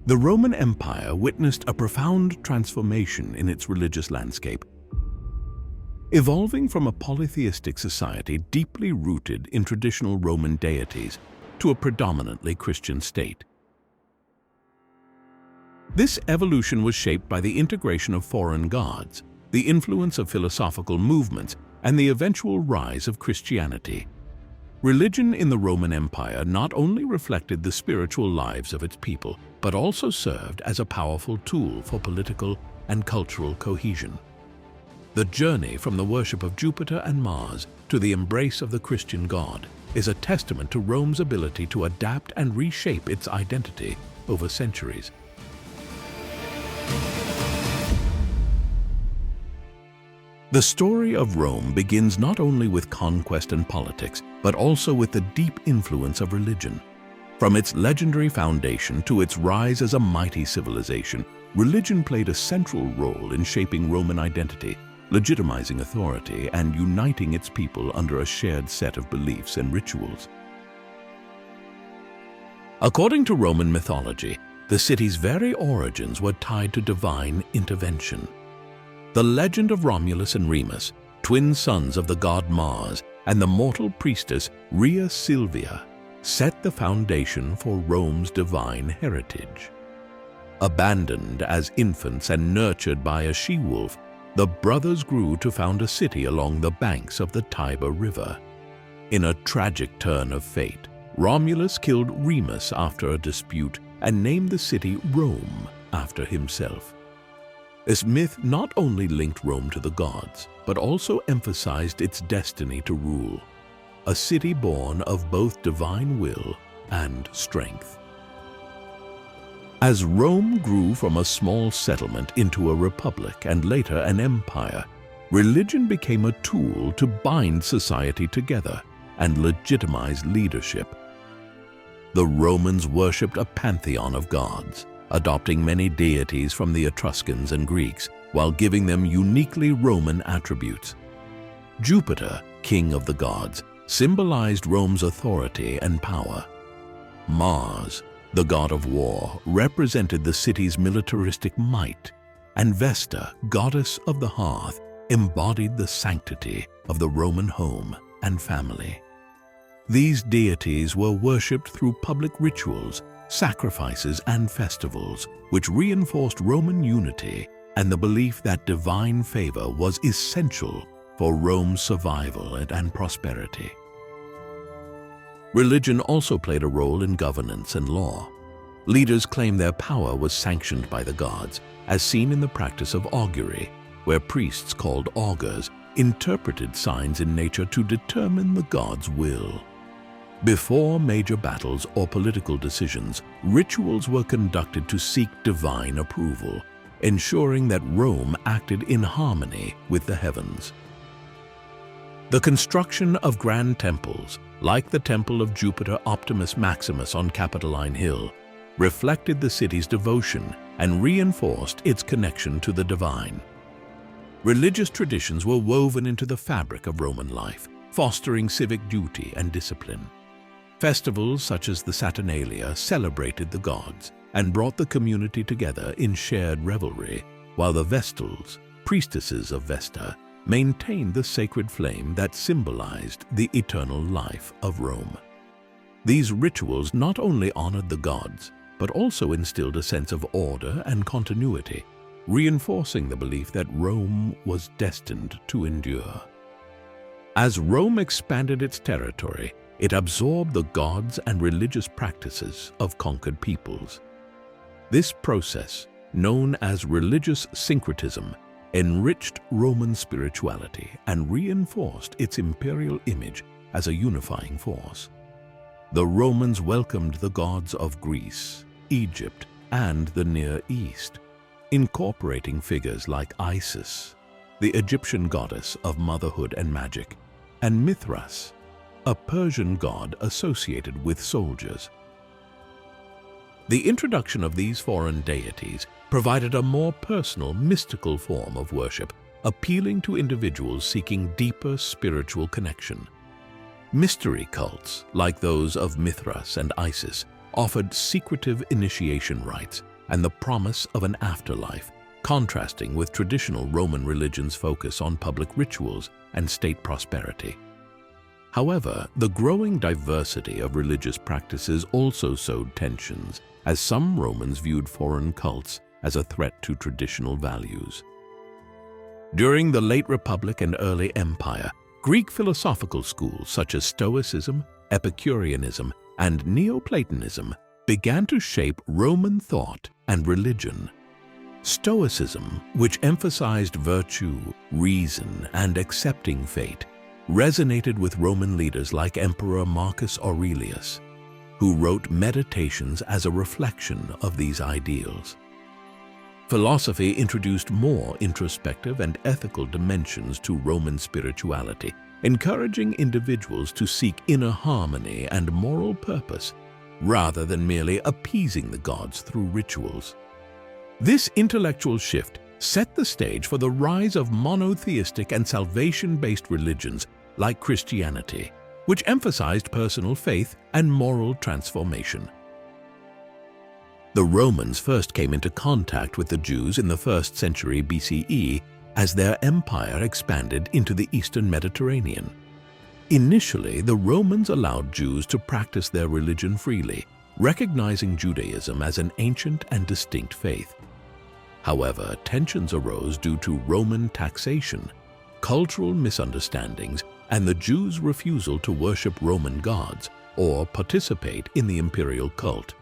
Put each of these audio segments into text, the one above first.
The Roman Empire witnessed a profound transformation in its religious landscape, evolving from a polytheistic society deeply rooted in traditional Roman deities to a predominantly Christian state. This evolution was shaped by the integration of foreign gods, the influence of philosophical movements, and the eventual rise of Christianity. Religion in the Roman Empire not only reflected the spiritual lives of its people, but also served as a powerful tool for political and cultural cohesion. The journey from the worship of Jupiter and Mars to the embrace of the Christian God is a testament to Rome's ability to adapt and reshape its identity over centuries. The story of Rome begins not only with conquest and politics, but also with the deep influence of religion. From its legendary foundation to its rise as a mighty civilization, religion played a central role in shaping Roman identity, legitimizing authority, and uniting its people under a shared set of beliefs and rituals. According to Roman mythology, the city's very origins were tied to divine intervention. The legend of Romulus and Remus, twin sons of the god Mars and the mortal priestess Rhea Silvia, set the foundation for Rome's divine heritage. Abandoned as infants and nurtured by a she-wolf, the brothers grew to found a city along the banks of the Tiber River. In a tragic turn of fate, Romulus killed Remus after a dispute and named the city Rome after himself. This myth not only linked Rome to the gods, but also emphasized its destiny to rule, a city born of both divine will and strength. As Rome grew from a small settlement into a republic and later an empire, religion became a tool to bind society together and legitimize leadership. The Romans worshipped a pantheon of gods, adopting many deities from the Etruscans and Greeks while giving them uniquely Roman attributes. Jupiter, king of the gods, symbolized Rome's authority and power. Mars, the god of war, represented the city's militaristic might, and Vesta, goddess of the hearth, embodied the sanctity of the Roman home and family. These deities were worshipped through public rituals, sacrifices, and festivals, which reinforced Roman unity and the belief that divine favor was essential for Rome's survival and prosperity. Religion also played a role in governance and law. Leaders claimed their power was sanctioned by the gods, as seen in the practice of augury, where priests called augurs interpreted signs in nature to determine the gods' will. Before major battles or political decisions, rituals were conducted to seek divine approval, ensuring that Rome acted in harmony with the heavens. The construction of grand temples, like the Temple of Jupiter Optimus Maximus on Capitoline Hill, reflected the city's devotion and reinforced its connection to the divine. Religious traditions were woven into the fabric of Roman life, fostering civic duty and discipline. Festivals such as the Saturnalia celebrated the gods and brought the community together in shared revelry, while the Vestals, priestesses of Vesta, maintained the sacred flame that symbolized the eternal life of Rome. These rituals not only honored the gods, but also instilled a sense of order and continuity, reinforcing the belief that Rome was destined to endure. As Rome expanded its territory, it absorbed the gods and religious practices of conquered peoples. This process, known as religious syncretism, enriched Roman spirituality and reinforced its imperial image as a unifying force. The Romans welcomed the gods of Greece, Egypt, and the Near East, incorporating figures like Isis, the Egyptian goddess of motherhood and magic, and Mithras, a Persian god associated with soldiers. The introduction of these foreign deities provided a more personal, mystical form of worship, appealing to individuals seeking deeper spiritual connection. Mystery cults, like those of Mithras and Isis, offered secretive initiation rites, and the promise of an afterlife, contrasting with traditional Roman religion's focus on public rituals and state prosperity. However, the growing diversity of religious practices also sowed tensions, as some Romans viewed foreign cults as a threat to traditional values. During the late Republic and early Empire, Greek philosophical schools such as Stoicism, Epicureanism, and Neoplatonism began to shape Roman thought and religion. Stoicism, which emphasized virtue, reason, and accepting fate, resonated with Roman leaders like Emperor Marcus Aurelius, who wrote Meditations as a reflection of these ideals. Philosophy introduced more introspective and ethical dimensions to Roman spirituality, encouraging individuals to seek inner harmony and moral purpose, rather than merely appeasing the gods through rituals. This intellectual shift set the stage for the rise of monotheistic and salvation-based religions like Christianity, which emphasized personal faith and moral transformation. The Romans first came into contact with the Jews in the 1st century BCE as their empire expanded into the Eastern Mediterranean. Initially, the Romans allowed Jews to practice their religion freely, recognizing Judaism as an ancient and distinct faith. However, tensions arose due to Roman taxation, cultural misunderstandings, and the Jews' refusal to worship Roman gods or participate in the imperial cult,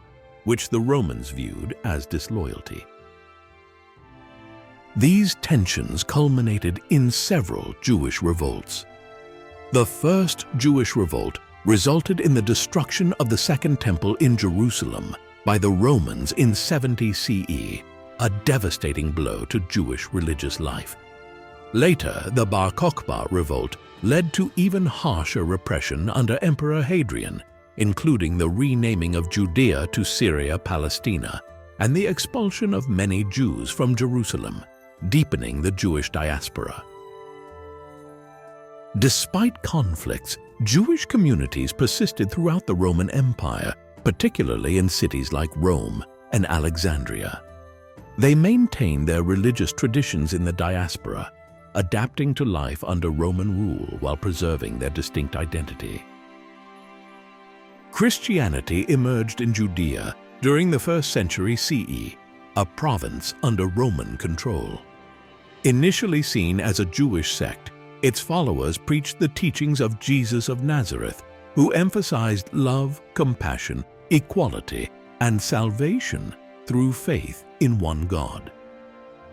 which the Romans viewed as disloyalty. These tensions culminated in several Jewish revolts. The first Jewish revolt resulted in the destruction of the Second Temple in Jerusalem by the Romans in 70 CE, a devastating blow to Jewish religious life. Later, the Bar Kokhba revolt led to even harsher repression under Emperor Hadrian, including the renaming of Judea to Syria-Palestina and the expulsion of many Jews from Jerusalem, deepening the Jewish diaspora. Despite conflicts, Jewish communities persisted throughout the Roman Empire, particularly in cities like Rome and Alexandria. They maintained their religious traditions in the diaspora, adapting to life under Roman rule while preserving their distinct identity. Christianity emerged in Judea during the 1st century CE, a province under Roman control. Initially seen as a Jewish sect, its followers preached the teachings of Jesus of Nazareth, who emphasized love, compassion, equality, and salvation through faith in one God.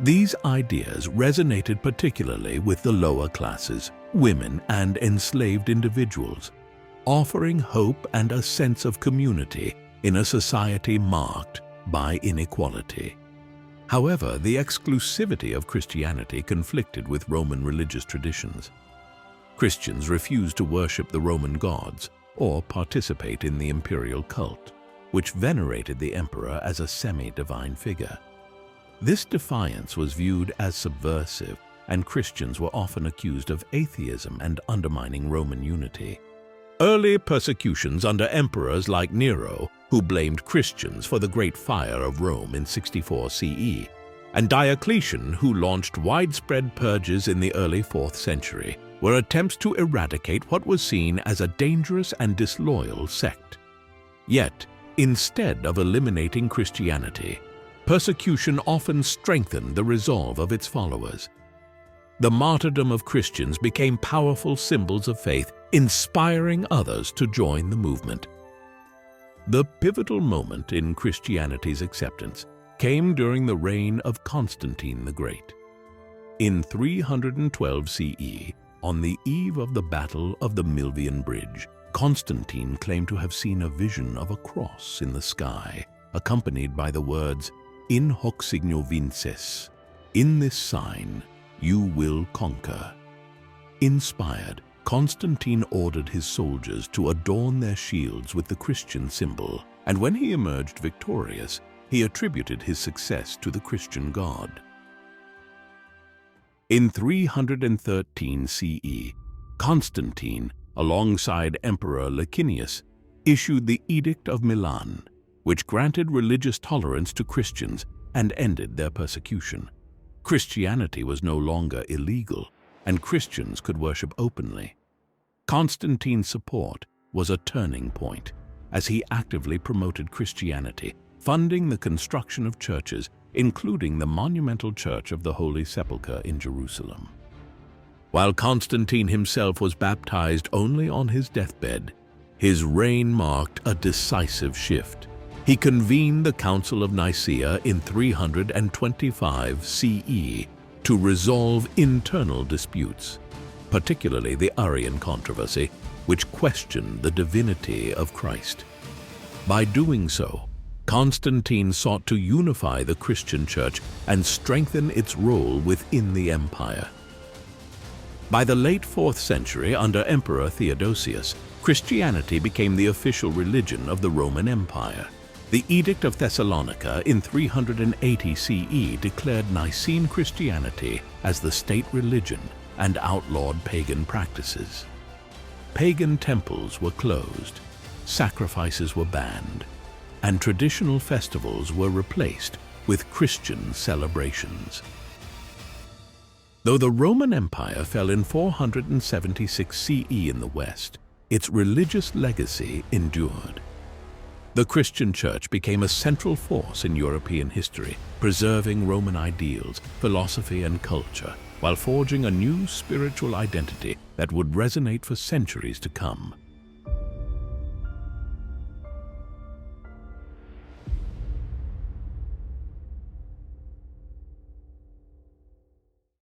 These ideas resonated particularly with the lower classes, women, and enslaved individuals, offering hope and a sense of community in a society marked by inequality. However, the exclusivity of Christianity conflicted with Roman religious traditions. Christians refused to worship the Roman gods or participate in the imperial cult, which venerated the emperor as a semi-divine figure. This defiance was viewed as subversive, and Christians were often accused of atheism and undermining Roman unity. Early persecutions under emperors like Nero, who blamed Christians for the Great Fire of Rome in 64 CE, and Diocletian, who launched widespread purges in the early 4th century, were attempts to eradicate what was seen as a dangerous and disloyal sect. Yet, instead of eliminating Christianity, persecution often strengthened the resolve of its followers. The martyrdom of Christians became powerful symbols of faith, inspiring others to join the movement. The pivotal moment in Christianity's acceptance came during the reign of Constantine the Great. In 312 CE, on the eve of the Battle of the Milvian Bridge, Constantine claimed to have seen a vision of a cross in the sky, accompanied by the words, "In hoc signo vinces," "In this sign you will conquer." Inspired, Constantine ordered his soldiers to adorn their shields with the Christian symbol, and when he emerged victorious, he attributed his success to the Christian God. In 313 CE, Constantine, alongside Emperor Licinius, issued the Edict of Milan, which granted religious tolerance to Christians and ended their persecution. Christianity was no longer illegal, and Christians could worship openly. Constantine's support was a turning point, as he actively promoted Christianity, funding the construction of churches, including the monumental Church of the Holy Sepulchre in Jerusalem. While Constantine himself was baptized only on his deathbed, his reign marked a decisive shift. He convened the Council of Nicaea in 325 CE to resolve internal disputes, particularly the Arian controversy, which questioned the divinity of Christ. By doing so, Constantine sought to unify the Christian Church and strengthen its role within the empire. By the late 4th century, under Emperor Theodosius, Christianity became the official religion of the Roman Empire. The Edict of Thessalonica in 380 CE declared Nicene Christianity as the state religion and outlawed pagan practices. Pagan temples were closed, sacrifices were banned, and traditional festivals were replaced with Christian celebrations. Though the Roman Empire fell in 476 CE in the West, its religious legacy endured. The Christian Church became a central force in European history, preserving Roman ideals, philosophy, and culture, while forging a new spiritual identity that would resonate for centuries to come.